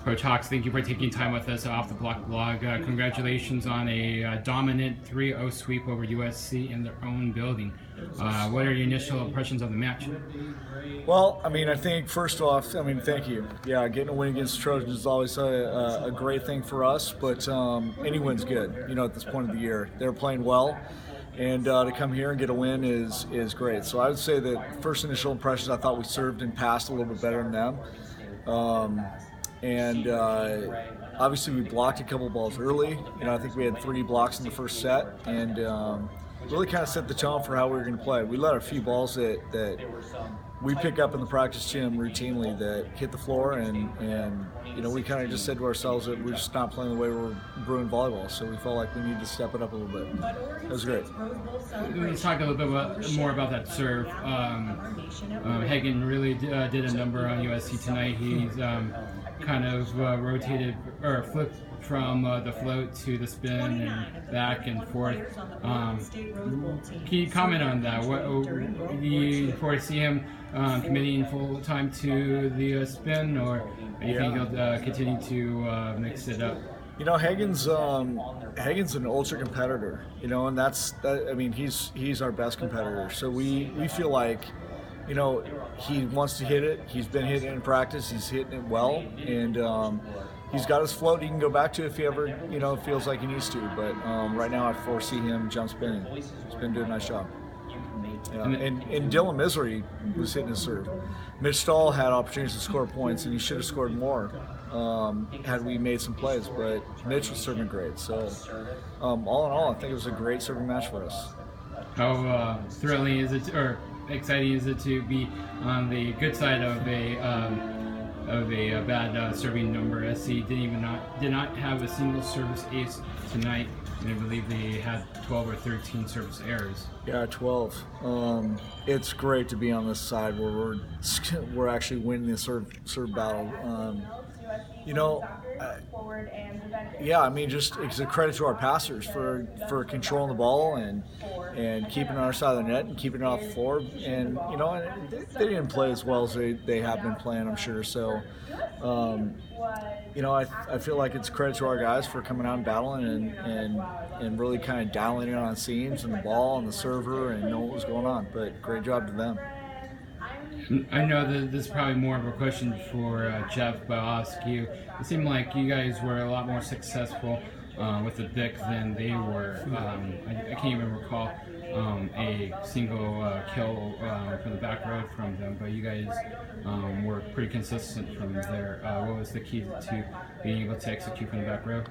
Coach Hawks, thank you for taking time with us off the Block blog. Congratulations on a dominant 3-0 sweep over USC in their own building. What are your initial impressions of the match? Well, I mean, I think first off, I mean, thank you. Yeah, getting a win against the Trojans is always a great thing for us, but any win's good, you know, at this point of the year. They're playing well, and to come here and get a win is great. So I would say that first initial impressions, I thought we served and passed a little bit better than them. Obviously, we blocked a couple balls early. You know, I think we had 3 blocks in the first set, and really kind of set the tone for how we were going to play. We let a few balls that we pick up in the practice gym routinely that hit the floor, and you know, we kind of just said to ourselves that we're just not playing the way we're brewing volleyball, so we felt like we needed to step it up a little bit. That was great. Let's talk a little bit more about that serve. Hagen really did a number on USC tonight. He's kind of rotated or flipped from the float to the spin and back and forth. Can you comment on that? What do you foresee him committing full time to the spin, or do you think he'll continue to mix it up? You know, Hagen's an ultra competitor. You know, and I mean, he's our best competitor. So we feel like, you know, he wants to hit it. He's been hitting it in practice. He's hitting it well, and he's got his float he can go back to if he ever, you know, feels like he needs to. But right now, I foresee him jump spinning. He's been doing a nice job. Yeah. And Dylan Misery was hitting his serve. Mitch Stahl had opportunities to score points, and he should have scored more had we made some plays. But Mitch was serving great. So all in all, I think it was a great serving match for us. How thrilling is it, or exciting is it to be on the good side of a bad serving number? SC did not have a single service ace tonight, and I believe they had 12 or 13 service errors. Yeah, 12. It's great to be on this side where we're actually winning the serve battle. You know, yeah, I mean, just it's a credit to our passers for controlling the ball and keeping it on our side of the net and keeping it off the floor. And you know, they didn't play as well as they have been playing, I'm sure. So, you know, I feel like it's credit to our guys for coming out and battling and really kind of dialing in on seams and the ball and the server and knowing what was going on. But great job to them. I know that this is probably more of a question for Jeff, but I'll ask you. It seemed like you guys were a lot more successful with the BIC than they were. I can't even recall a single kill from the back row from them, but you guys were pretty consistent from there. What was the key to being able to execute from the back row?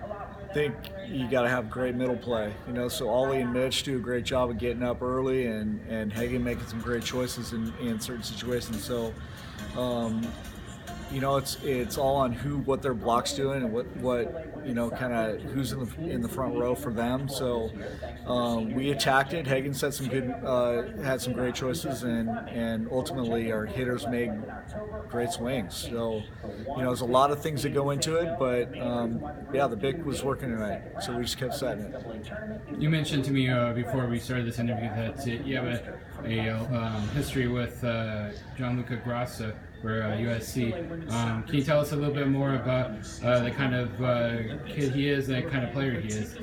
I think you got to have great middle play, you know. So Ollie and Mitch do a great job of getting up early, and Hagen making some great choices in certain situations. So, you know, it's all on what their block's doing and what you know, kind of who's in the front row for them. So we attacked it. Hagen set some good, had some great choices, and ultimately our hitters made great swings. So, you know, there's a lot of things that go into it, but yeah, the BIC was working tonight, so we just kept setting it. You mentioned to me before we started this interview that you have a history with Gianluca Grassa for USC. Can you tell us a little bit more about the kind of kid he is, the kind of player he is?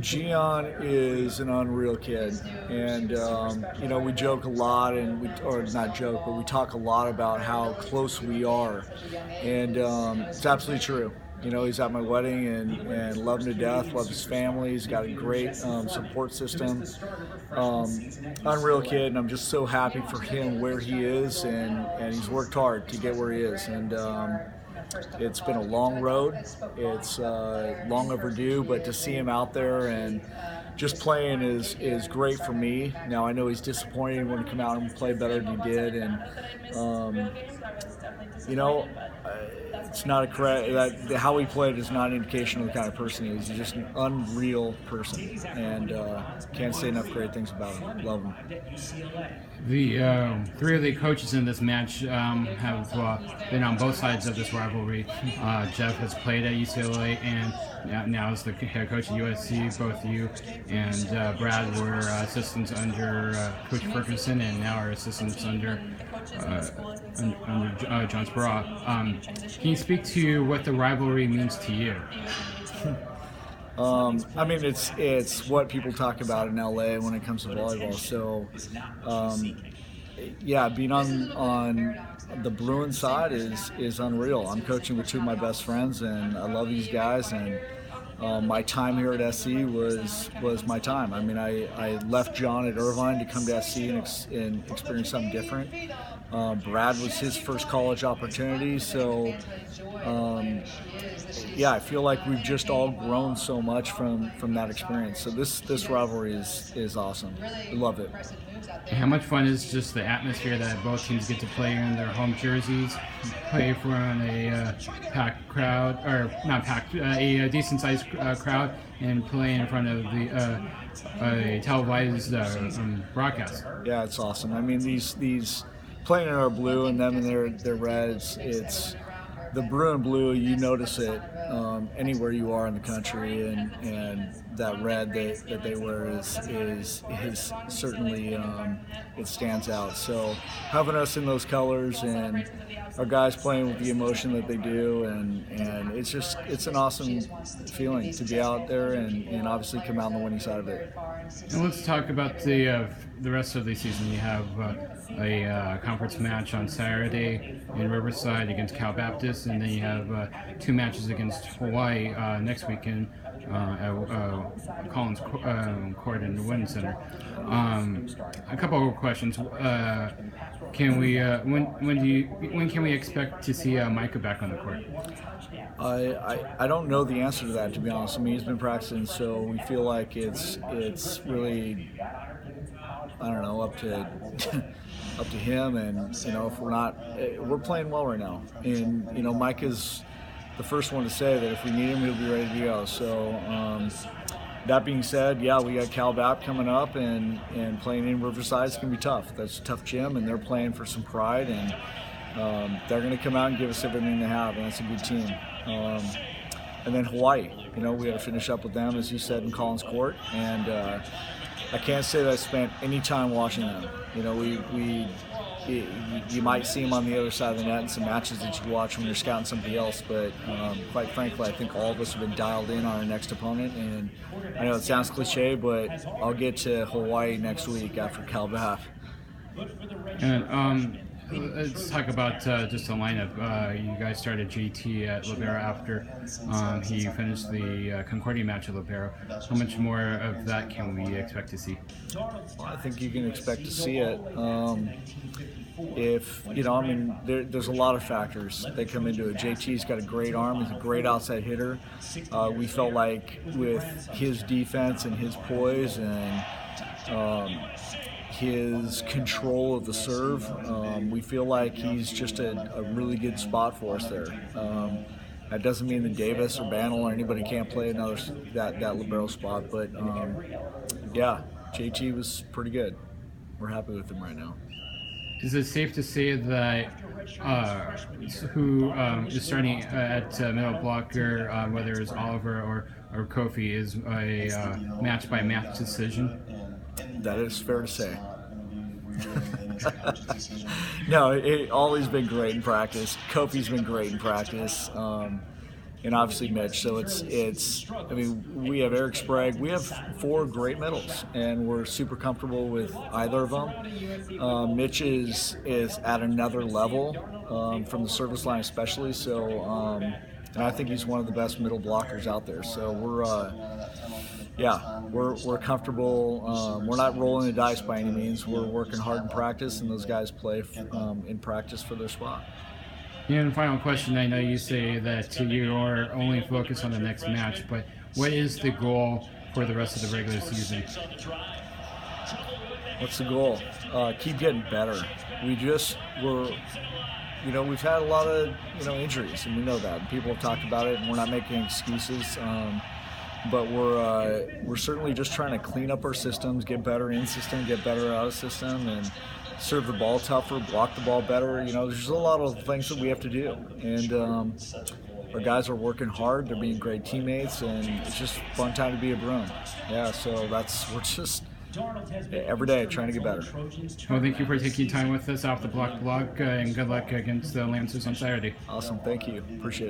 Gian is an unreal kid, and you know, we joke a lot, or not joke, but we talk a lot about how close we are, and it's absolutely true. You know, he's at my wedding and love him to death, love his family. He's got a great support system. Unreal kid, and I'm just so happy for him where he is, and he's worked hard to get where he is. And it's been a long road. It's long overdue, but to see him out there and just playing is great for me. Now, I know he's disappointed when he come out and play better than he did, and you know, it's not a credit. How he played is not an indication of the kind of person he is. He's just an unreal person, and can't say enough great things about him. Love him. The 3 of the coaches in this match have been on both sides of this rivalry. Jeff has played at UCLA and now is the head coach at USC. Both you and Brad were assistants under Coach Ferguson, and now are assistants under John bra. Can you speak to what the rivalry means to you? I mean, it's what people talk about in LA when it comes to volleyball. So, yeah, being on the Bruin side is unreal. I'm coaching with two of my best friends, and I love these guys. And my time here at SC was my time. I mean, I left John at Irvine to come to SC and experience something different. Brad was his first college opportunity, so yeah, I feel like we've just all grown so much from that experience. So this rivalry is awesome. I love it. How much fun is just the atmosphere that both teams get to play in their home jerseys, play for a packed crowd, or not packed, a decent-sized crowd, and play in front of a televised broadcast? Yeah, it's awesome. I mean, these playing in our blue and them in their reds, it's the blue and blue. You notice it anywhere you are in the country, and that red that they wear is certainly it stands out. So having us in those colors and our guys playing with the emotion that they do, and it's an awesome feeling to be out there and obviously come out on the winning side of it. And let's talk about the rest of the season. You have a conference match on Saturday in Riverside against Cal Baptist, and then you have 2 matches against Hawaii next weekend at Collins Court in the Wynn Center. A couple of questions. Can we when can we expect to see Micah back on the court? I don't know the answer to that, to be honest. I mean, he's been practicing, so we feel like it's really, I don't know, up to up to him. And if we're playing well right now, and Mike is the first one to say that if we need him, he'll be ready to go. So that being said, yeah, we got Cal Bap coming up, and playing in Riverside is gonna be tough. That's a tough gym, and they're playing for some pride, and they're going to come out and give us everything they have, and that's a good team. And then Hawaii, we got to finish up with them, as you said, in Collins Court, and I can't say that I spent any time watching them. You might see them on the other side of the net in some matches that you watch when you're scouting somebody else, but quite frankly, I think all of us have been dialed in on our next opponent, and I know it sounds cliche, but I'll get to Hawaii next week after Cal Bap. And let's talk about just the lineup. You guys started JT at libero after he finished the Concordia match at libero. How much more of that can we expect to see? Well, I think you can expect to see it. There's a lot of factors that come into it. JT's got a great arm. He's a great outside hitter. We felt like with his defense and his poise and his control of the serve, we feel like he's just a really good spot for us there. That doesn't mean that Davis or Bantle or anybody can't play that libero spot, but yeah, JT was pretty good. We're happy with him right now. Is it safe to say that who is starting at middle blocker, whether it's Oliver or Kofi, is a match-by-match decision? That is fair to say. No, Ollie's been great in practice. Kofi's been great in practice, and obviously Mitch. So it's. I mean, we have Eric Sprague. We have 4 great middles, and we're super comfortable with either of them. Mitch is at another level from the service line, especially. So, and I think he's one of the best middle blockers out there. So we're comfortable. We're not rolling the dice by any means. We're working hard in practice, and those guys play in practice for their spot. And final question, I know you say that you are only focused on the next match, but what is the goal for the rest of the regular season? What's the goal? Keep getting better. We've had a lot of injuries, and we know that. People have talked about it, and we're not making excuses. But we're certainly just trying to clean up our systems, get better in system, get better out of system, and serve the ball tougher, block the ball better. There's just a lot of things that we have to do, and our guys are working hard. They're being great teammates, and it's just a fun time to be a Bruin. Yeah, so every day trying to get better. Well, thank you for taking time with us off the Block blog, and good luck against the Lancers on Saturday. Awesome, thank you, appreciate it.